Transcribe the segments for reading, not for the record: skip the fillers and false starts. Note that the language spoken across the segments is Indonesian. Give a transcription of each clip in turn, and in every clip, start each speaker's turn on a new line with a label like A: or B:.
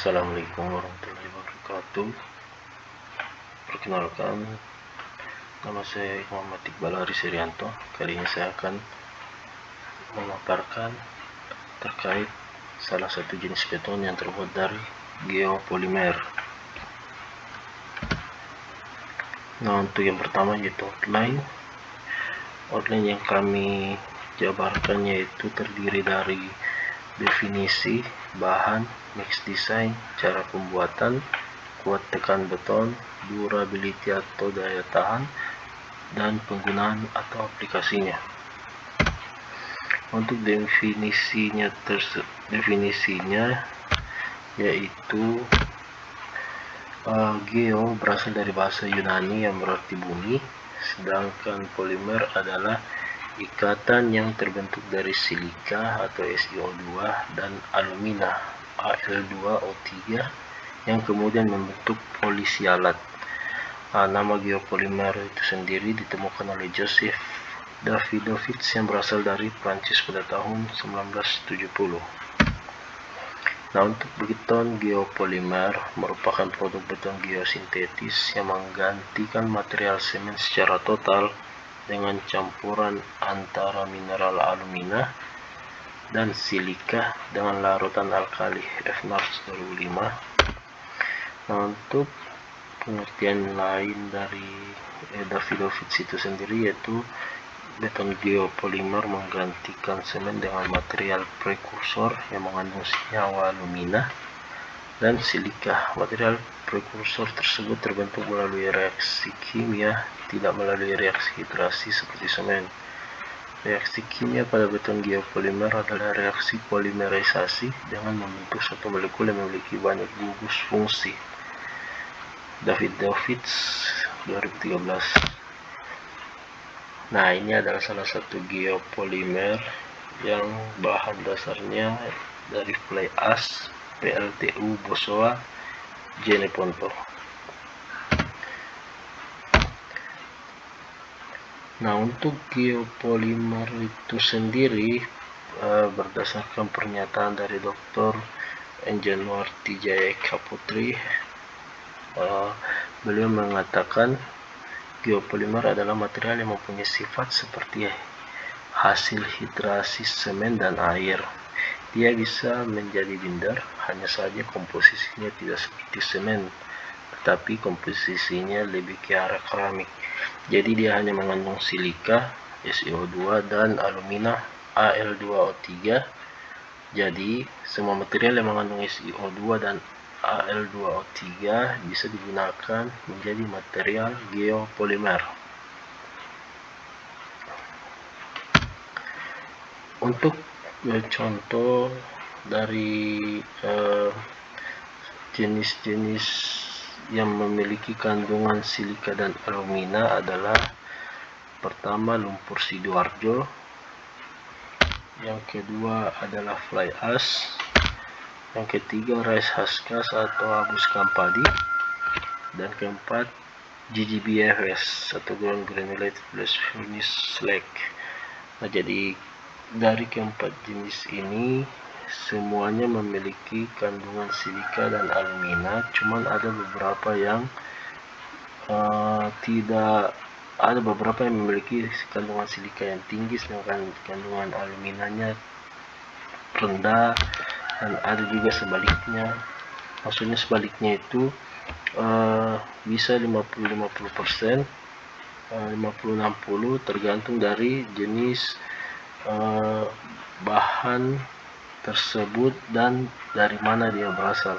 A: Assalamualaikum warahmatullahi wabarakatuh. Perkenalkan, nama saya Muhammad Iqbal Aris Irianto. Kali ini saya akan memaparkan terkait salah satu jenis beton yang terbuat dari geopolimer. Nah, untuk yang pertama yaitu outline yang kami jabarkan yaitu terdiri dari definisi, bahan, mix design, cara pembuatan, kuat tekan beton, durability atau daya tahan, dan penggunaan atau aplikasinya. Untuk definisinya yaitu geo berasal dari bahasa Yunani yang berarti bumi, sedangkan polimer adalah ikatan yang terbentuk dari silika atau SiO2 dan alumina Al2O3 yang kemudian membentuk polisialat. Nama geopolimer itu sendiri ditemukan oleh Joseph Davidovich yang berasal dari Prancis pada tahun 1970. Nah, untuk beton geopolimer merupakan produk beton geosintetis yang menggantikan material semen secara total dengan campuran antara mineral alumina dan silika dengan larutan alkali F-NORS 2005. Nah, untuk pengertian lain dari Davidovich itu sendiri yaitu beton geopolimer menggantikan semen dengan material prekursor yang mengandung senyawa alumina dan silika. Material prekursor tersebut terbentuk melalui reaksi kimia, tidak melalui reaksi hidrasi seperti semen. Reaksi kimia pada beton geopolimer adalah reaksi polimerisasi dengan membentuk satu molekul yang memiliki banyak gugus fungsi. Davidovich 2013. Nah, ini adalah salah satu geopolimer yang bahan dasarnya dari fly ash, PLTU, Bosoa, Geneponto. Nah, untuk geopolimer itu sendiri berdasarkan pernyataan dari Dr. Enjanuarti Jayeka Putri, beliau mengatakan geopolimer adalah material yang mempunyai sifat seperti hasil hidrasi semen dan air. Dia bisa menjadi binder, hanya saja komposisinya tidak seperti semen, tetapi komposisinya lebih ke arah keramik. Jadi dia hanya mengandung silika, SiO2, dan alumina, Al2O3. Jadi semua material yang mengandung SiO2 dan Al2O3 bisa digunakan menjadi material geopolimer. Untuk contoh dari jenis-jenis yang memiliki kandungan silika dan alumina adalah pertama lumpur Sidoarjo, yang kedua adalah fly ash, yang ketiga rice huskas atau abus kampadi, dan keempat GGBFS atau ground granulated blast furnace slag. Nah, jadi dari keempat jenis ini semuanya memiliki kandungan silika dan alumina, cuman ada beberapa yang memiliki kandungan silika yang tinggi sedangkan kandungan aluminanya rendah, dan ada juga sebaliknya. Maksudnya sebaliknya itu bisa 50-50%, 50-60 tergantung dari jenis bahan tersebut dan dari mana dia berasal.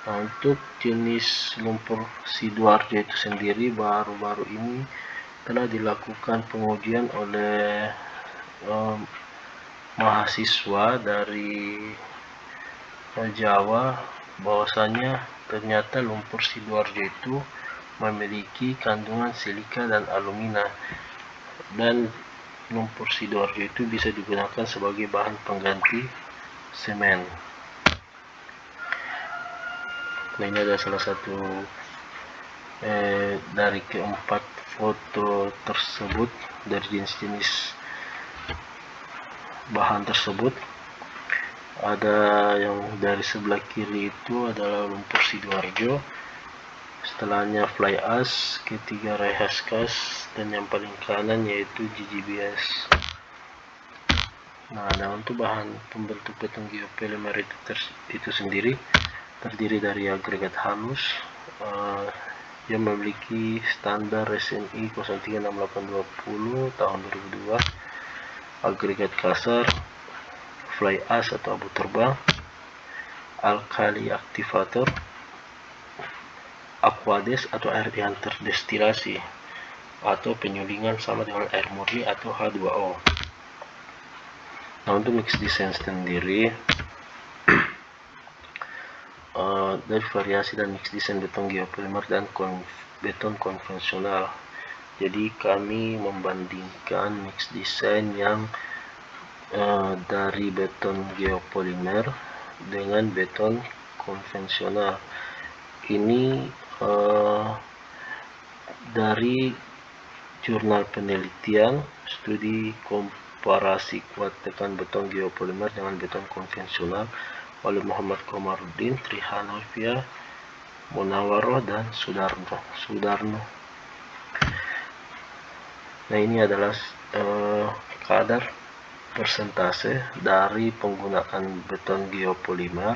A: Nah, untuk jenis lumpur Sidoarjo itu sendiri baru-baru ini telah dilakukan pengujian oleh mahasiswa dari Jawa, bahwasanya ternyata lumpur Sidoarjo itu memiliki kandungan silika dan alumina, dan lumpur Sidoarjo itu bisa digunakan sebagai bahan pengganti semen. Nah, ini adalah salah satu dari keempat foto tersebut dari jenis-jenis bahan tersebut. Ada yang dari sebelah kiri itu adalah lumpur Sidoarjo, setelahnya Fly Ash, ketiga Raihaskaz, dan yang paling kanan yaitu GGBS. Nah, untuk bahan pembentuk beton geopolimer itu sendiri terdiri dari agregat halus yang memiliki standar SNI 036820 tahun 2002, agregat kasar, fly ash atau abu terbang, alkali aktivator, aquades atau air yang terdestilasi atau penyulingan sama dengan air murni atau H2O. Nah, untuk mix design sendiri dari variasi dan mix design beton geopolimer dan beton konvensional. Jadi kami membandingkan mix design yang dari beton geopolimer dengan beton konvensional. Ini dari jurnal penelitian studi komparasi kuat tekan beton geopolimer dengan beton konvensional oleh Muhammad Komarudin, Trihanafia, Munawaroh, dan Sudarno. Nah, ini adalah kadar persentase dari penggunaan beton geopolimer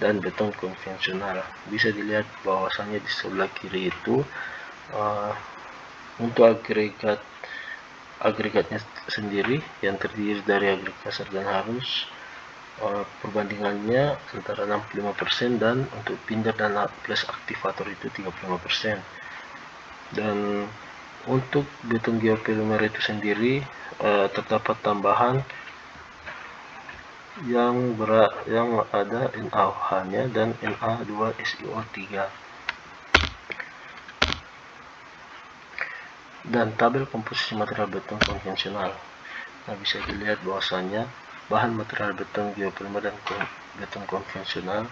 A: dan beton konvensional. Bisa dilihat bahwasannya di sebelah kiri itu untuk agregatnya sendiri yang terdiri dari agregat kasar dan halus, perbandingannya antara 65% dan untuk binder dan plus aktivator itu 35%. Dan untuk beton geopolimer itu sendiri terdapat tambahan yang ada NaOH-nya dan Na2SiO3. Dan tabel komposisi material beton konvensional. Nah, bisa dilihat bahwasanya bahan material beton geopolimer dan beton konvensional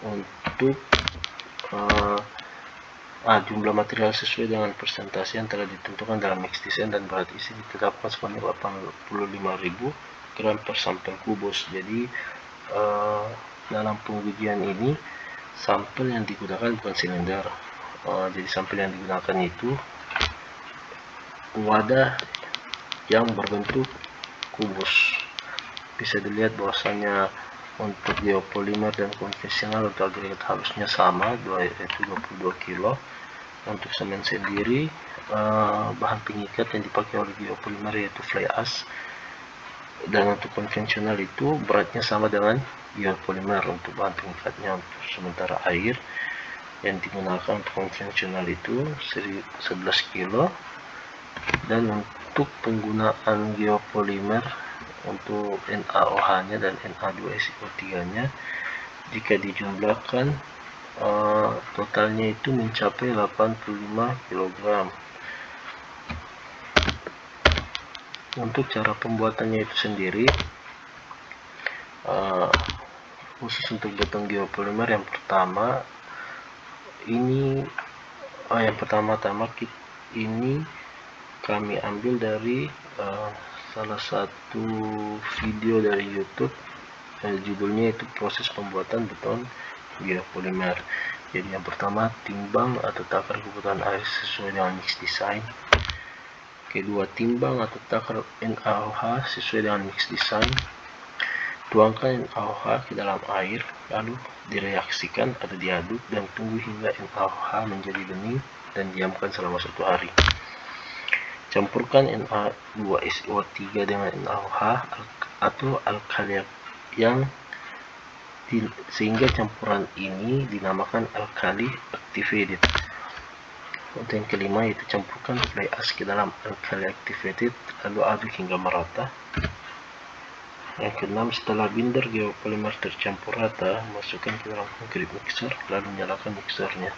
A: untuk jumlah material sesuai dengan persentase yang telah ditentukan dalam mix design dan berat isi ditetapkan sebanyak 85.000 gram per sampel kubus. Jadi dalam pengujian ini sampel yang digunakan bukan silinder. Jadi sampel yang digunakan itu wadah yang berbentuk kubus. Bisa dilihat bahwasanya untuk geopolimer dan konvensional untuk agregat halusnya sama, yaitu 22 kilo. Untuk semen sendiri bahan pengikat yang dipakai oleh geopolimer yaitu fly ash, dan untuk konvensional itu beratnya sama dengan geopolimer untuk bahan pengikatnya. Untuk sementara air yang digunakan untuk konvensional itu 11 kilo, dan untuk penggunaan geopolimer untuk NaOH-nya dan Na2SiO3-nya jika dijumlahkan totalnya itu mencapai 85 kg. Untuk cara pembuatannya itu sendiri khusus untuk beton geopolimer yang pertama-tama ini kami ambil dari salah satu video dari YouTube, judulnya itu proses pembuatan beton geopolimer. Jadi yang pertama, timbang atau takar kebutuhan air sesuai dengan mix design. Kedua, timbang atau takar NaOH sesuai dengan mix design. Tuangkan NaOH ke dalam air, lalu direaksikan atau diaduk dan tunggu hingga NaOH menjadi bening dan diamkan selama 1 hari. Campurkan Na2SiO3 dengan NaOH atau alkali sehingga campuran ini dinamakan alkali activated. Untuk yang kelima, yaitu campurkan fly ash ke dalam alkali activated lalu aduk hingga merata. Yang keenam, setelah binder geopolimer tercampur rata, masukkan ke dalam concrete mixer lalu nyalakan mixernya.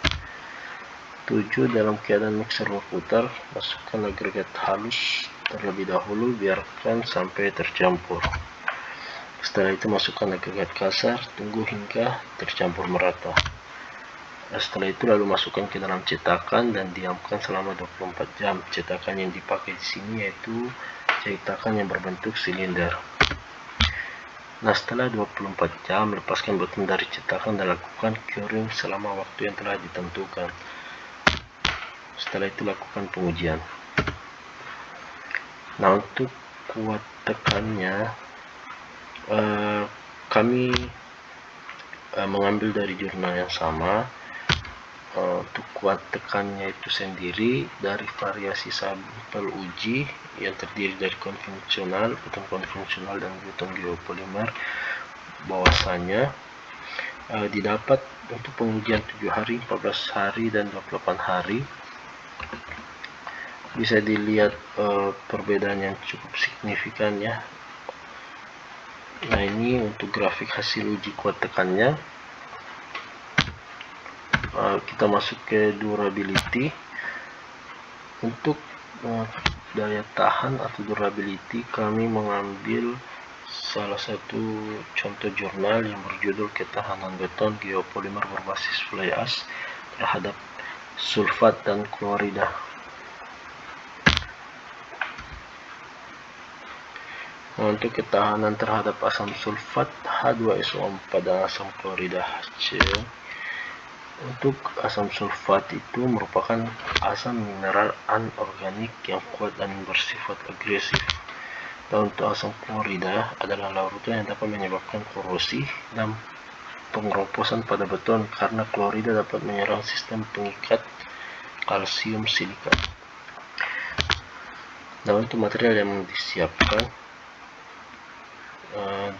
A: 7. Dalam keadaan mixer berputar, masukkan agregat halus terlebih dahulu, biarkan sampai tercampur. Setelah itu masukkan agregat kasar, tunggu hingga tercampur merata. Setelah itu lalu masukkan ke dalam cetakan dan diamkan selama 24 jam. Cetakan yang dipakai di sini yaitu cetakan yang berbentuk silinder. Nah, setelah 24 jam, lepaskan beton dari cetakan dan lakukan curing selama waktu yang telah ditentukan. Setelah itu lakukan pengujian. Nah, untuk kuat tekannya, kami mengambil dari jurnal yang sama. Untuk kuat tekannya itu sendiri dari variasi sampel uji yang terdiri dari konvensional, beton konvensional dan beton geopolimer, bahwasanya didapat untuk pengujian 7 hari, 14 hari, dan 28 hari. Bisa dilihat perbedaan yang cukup signifikan ya. Nah, ini untuk grafik hasil uji kuat tekannya. Kita masuk ke durability. Untuk daya tahan atau durability, kami mengambil salah satu contoh jurnal yang berjudul Ketahanan Beton Geopolimer Berbasis Fly Ash terhadap sulfat dan klorida. Nah, untuk ketahanan terhadap asam sulfat H2SO4 dan asam klorida HCl. Untuk asam sulfat itu merupakan asam mineral anorganik yang kuat dan bersifat agresif. Dan untuk asam klorida adalah larutan yang dapat menyebabkan korosi dan pengeroposan pada beton karena klorida dapat menyerang sistem pengikat kalsium silikat. Nah, untuk material yang disiapkan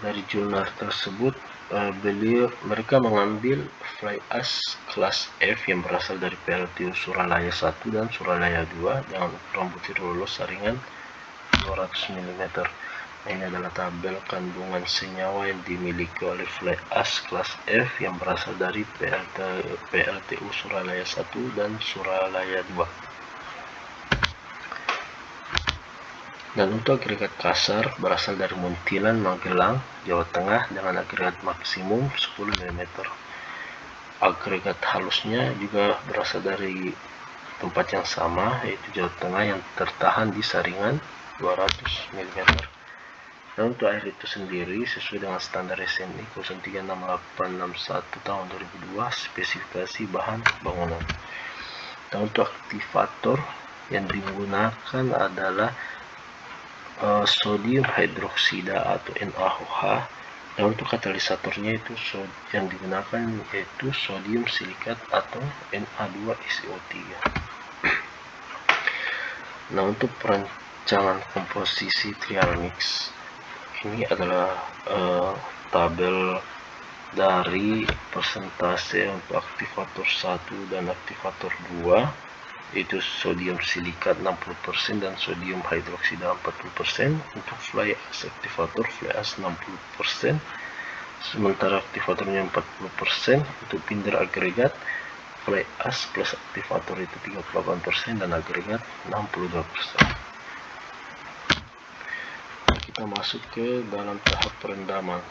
A: dari jurnal tersebut, mereka mengambil fly ash kelas F yang berasal dari PLTU Suralaya 1 dan Suralaya 2 dengan ukuran butir lolos saringan 200 mm. Nah, ini adalah tabel kandungan senyawa yang dimiliki oleh fly ash kelas F yang berasal dari PLTU Suralaya 1 dan Suralaya 2. Dan untuk agregat kasar berasal dari Muntilan, Magelang, Jawa Tengah dengan agregat maksimum 10 mm. Agregat halusnya juga berasal dari tempat yang sama, yaitu Jawa Tengah, yang tertahan di saringan 200 mm. Dan untuk air itu sendiri sesuai dengan standar SNI 036861 tahun 2002 spesifikasi bahan bangunan. Dan untuk aktivator yang digunakan adalah sodium hidroksida atau NaOH. Dan untuk katalisatornya itu yang digunakan yaitu sodium silikat atau Na2SiO3. Nah, untuk perancangan komposisi trial mix, ini adalah tabel dari persentase untuk aktivator 1 dan aktivator 2, yaitu sodium silikat 60% dan sodium hidroksida 40%. Untuk fly ash aktivator fly ash 60%, sementara aktivatornya 40%. Untuk binder agregat fly ash plus aktivator itu 38% dan agregat 62%. Kita masuk ke dalam tahap perendaman.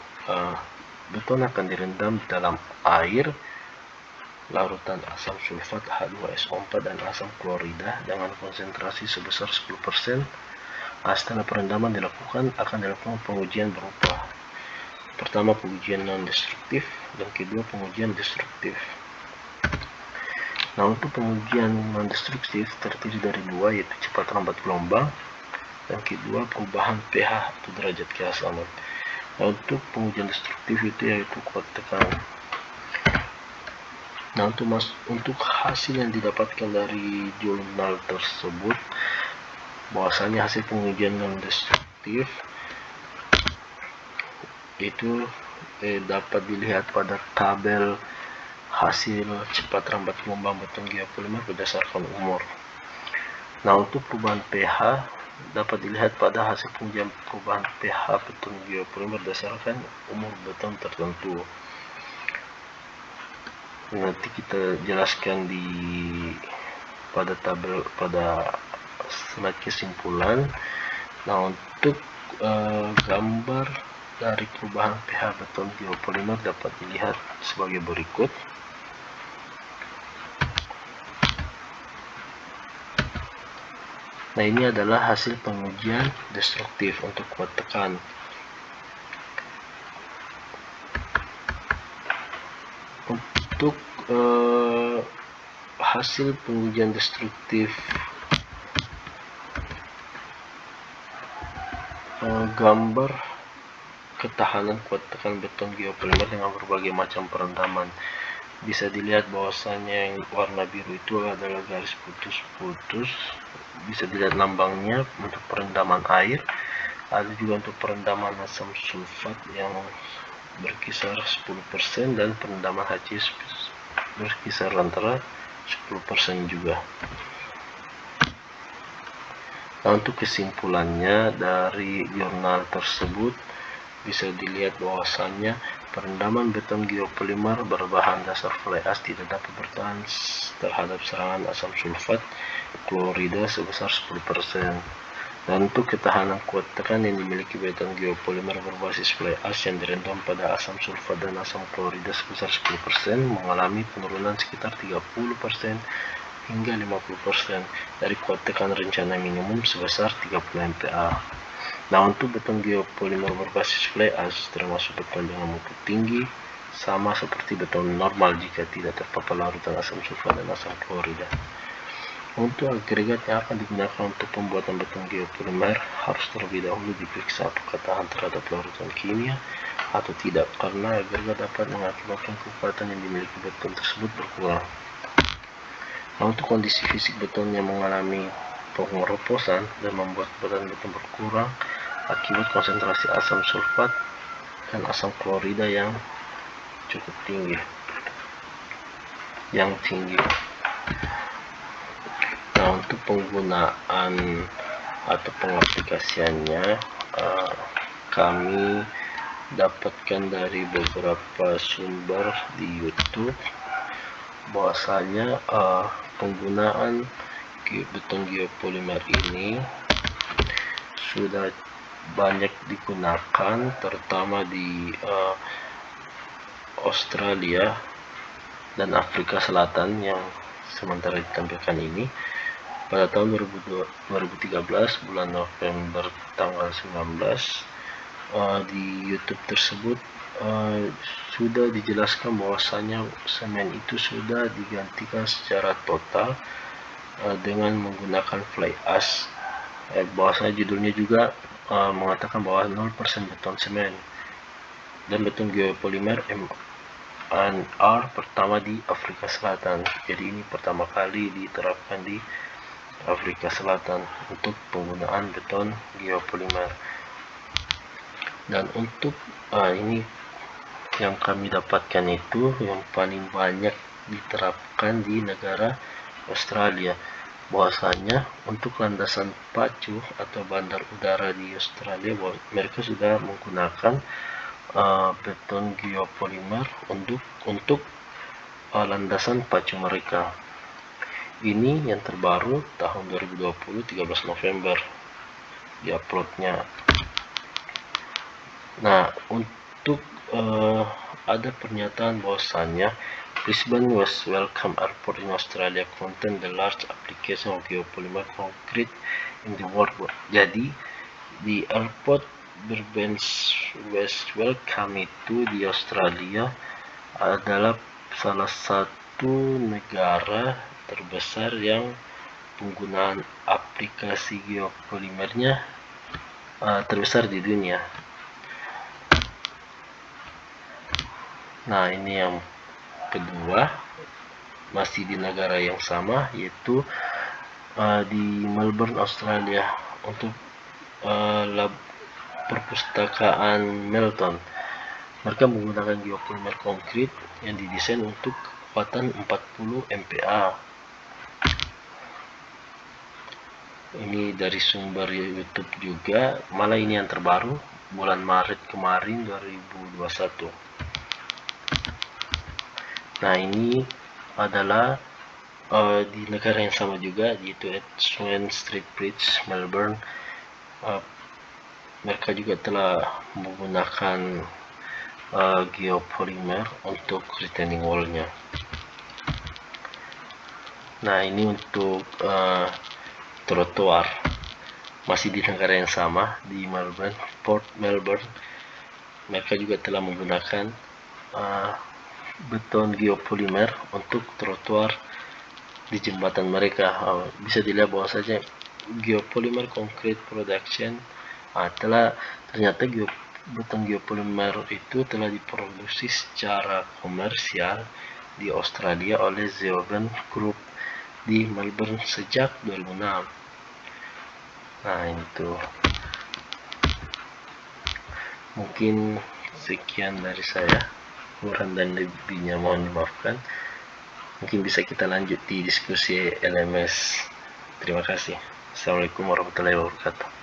A: Beton akan direndam dalam air, larutan asam sulfat H2SO4 dan asam klorida dengan konsentrasi sebesar 10%. Setelah perendaman akan dilakukan pengujian berupa pertama pengujian non-destruktif dan kedua pengujian destruktif. Nah, untuk pengujian non-destruktif terdiri dari dua, yaitu cepat lambat gelombang dan kedua perubahan pH atau derajat keasaman. Nah, untuk pengujian destruktif itu yaitu kuat tekanan. Nah, untuk hasil yang didapatkan dari jurnal tersebut, bahwasanya hasil pengujian non-destruktif itu dapat dilihat pada tabel hasil cepat lambat gelombang beton geopolimer berdasarkan umur. Nah, untuk perubahan pH dapat dilihat pada hasil pengujian perubahan pH beton geopolimer berdasarkan umur beton tertentu. Nanti kita jelaskan pada slide kesimpulan. Nah, untuk gambar dari perubahan pH beton geopolimer dapat dilihat sebagai berikut. Nah, ini adalah hasil pengujian destruktif untuk kuat tekan. Untuk hasil pengujian destruktif gambar ketahanan kuat tekan beton geopolimer dengan berbagai macam perendaman. Bisa dilihat bahwasanya yang warna biru itu adalah garis putus-putus. Bisa dilihat lambangnya untuk perendaman air. Ada juga untuk perendaman asam sulfat yang berkisar 10% dan perendaman HCl berkisar antara 10% juga. Nah, untuk kesimpulannya dari jurnal tersebut bisa dilihat bahwasannya perendaman beton geopolimer berbahan dasar fly ash tidak dapat bertahan terhadap serangan asam sulfat klorida sebesar 10%. Dan untuk ketahanan kuat tekan yang dimiliki beton geopolimer berbasis fly ash yang direndam pada asam sulfat dan asam klorida sebesar 10% mengalami penurunan sekitar 30% hingga 50% dari kuat tekan rencana minimum sebesar 30 MPa. Nah, untuk beton geopolimer berbasis fly ash termasuk beton dengan mutu tinggi sama seperti beton normal jika tidak terpapar larutan asam sulfat dan asam klorida. Untuk agregat yang akan digunakan untuk pembuatan beton geopolimer harus terlebih dahulu diperiksa apakah tahan terhadap larutan kimia atau tidak, karena agregat dapat mengakibatkan kekuatan yang dimiliki beton tersebut berkurang. Nah, untuk kondisi fisik beton yang mengalami pengeroposan dan membuat beban beton berkurang akibat konsentrasi asam sulfat dan asam klorida yang cukup tinggi, Nah, untuk penggunaan atau pengaplikasiannya kami dapatkan dari beberapa sumber di YouTube bahwasanya penggunaan beton geopolimer ini sudah banyak digunakan terutama di Australia dan Afrika Selatan yang sementara ditampilkan ini pada tahun 2013 bulan November tanggal 19. Di YouTube tersebut sudah dijelaskan bahwasanya semen itu sudah digantikan secara total dengan menggunakan fly ash. Bahwasanya judulnya juga mengatakan bahwa 0% beton semen dan beton geopolimer MNR pertama di Afrika Selatan. Jadi ini pertama kali diterapkan di Afrika Selatan untuk penggunaan beton geopolimer. Dan untuk ini yang kami dapatkan itu yang paling banyak diterapkan di negara Australia, bahwasanya untuk landasan pacu atau bandar udara di Australia mereka sudah menggunakan beton geopolimer untuk landasan pacu mereka. Ini yang terbaru tahun 2020 13 November diuploadnya. Nah, untuk ada pernyataan bahwasannya Brisbane was welcome airport in Australia contain the large application of geopolymer concrete in the world. Jadi di airport Brisbane West Welcome itu di Australia adalah salah satu negara terbesar yang penggunaan aplikasi geopolimernya terbesar di dunia. Nah, ini yang kedua masih di negara yang sama, yaitu di Melbourne, Australia, untuk lab perpustakaan Melton. Mereka menggunakan geopolimer konkrit yang didesain untuk kekuatan 40 MPa. Ini dari sumber YouTube juga, malah ini yang terbaru bulan Maret kemarin 2021. Nah, ini adalah di negara yang sama juga, yaitu at Swan Street Bridge, Melbourne. Mereka juga telah menggunakan geopolimer untuk retaining wall-nya. Nah, ini untuk trotoar, masih di negara yang sama, di Melbourne, Port Melbourne. Mereka juga telah menggunakan beton geopolimer untuk trotoar di jembatan mereka. Bisa dilihat bahwa saja geopolimer concrete production ternyata beton geopolimer itu telah diproduksi secara komersial di Australia oleh Zeoben Group di Melbourne sejak 2006. Nah, itu mungkin sekian dari saya, kurang dan lebihnya mohon dimaafkan. Mungkin bisa kita lanjut di diskusi LMS. Terima kasih. Assalamualaikum warahmatullahi wabarakatuh.